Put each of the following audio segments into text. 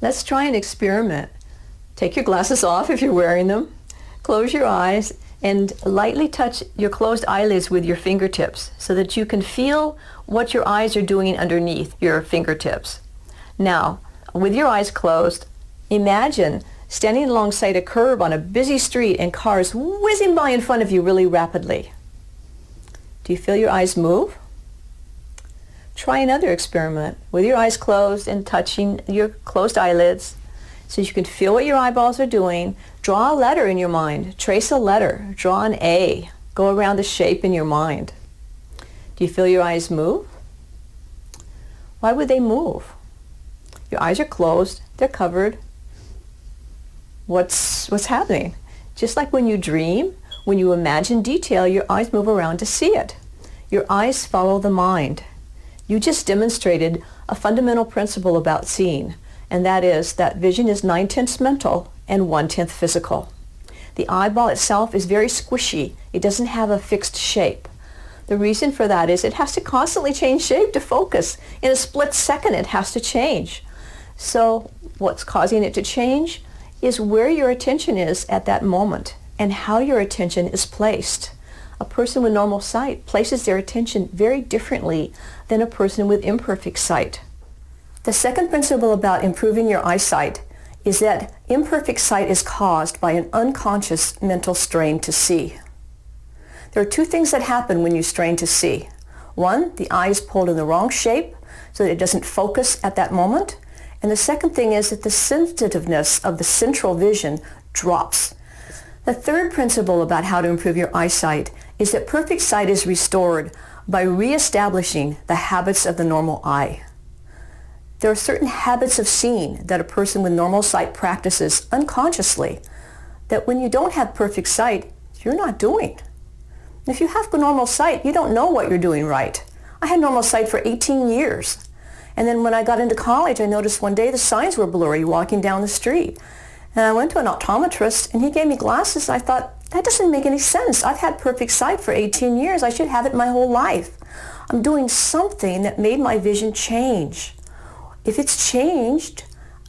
Let's try an experiment. Take your glasses off if you're wearing them. Close your eyes and lightly touch your closed eyelids with your fingertips so that you can feel what your eyes are doing underneath your fingertips. Now, with your eyes closed, imagine standing alongside a curb on a busy street and cars whizzing by in front of you really rapidly. Do you feel your eyes move? Try another experiment with your eyes closed and touching your closed eyelids so you can feel what your eyeballs are doing. Draw a letter in your mind. Trace a letter. Draw an A. Go around the shape in your mind. Do you feel your eyes move? Why would they move? Your eyes are closed. They're covered. What's happening? Just like when you dream, when you imagine detail, your eyes move around to see it. Your eyes follow the mind. You just demonstrated a fundamental principle about seeing, and that is that vision is 9/10 mental and 1/10 physical. The eyeball itself is very squishy. It doesn't have a fixed shape. The reason for that is it has to constantly change shape to focus. In a split second, it has to change. So what's causing it to change is where your attention is at that moment and how your attention is placed. A person with normal sight places their attention very differently than a person with imperfect sight. The second principle about improving your eyesight is that imperfect sight is caused by an unconscious mental strain to see. There are two things that happen when you strain to see. One, the eye is pulled in the wrong shape so that it doesn't focus at that moment. And the second thing is that the sensitiveness of the central vision drops. The third principle about how to improve your eyesight is that perfect sight is restored by reestablishing the habits of the normal eye. There are certain habits of seeing that a person with normal sight practices unconsciously that when you don't have perfect sight, you're not doing. If you have normal sight, you don't know what you're doing right. I had normal sight for 18 years. And then when I got into college, I noticed one day the signs were blurry walking down the street. And I went to an optometrist and he gave me glasses. I thought, that doesn't make any sense. I've had perfect sight for 18 years. I should have it my whole life. I'm doing something that made my vision change. If it's changed,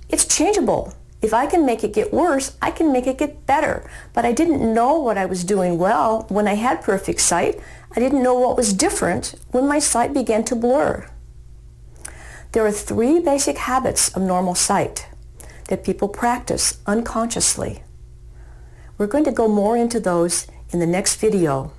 it's changeable. If I can make it get worse, I can make it get better. But I didn't know what I was doing well when I had perfect sight. I didn't know what was different when my sight began to blur. There are three basic habits of normal sight that people practice unconsciously. We're going to go more into those in the next video.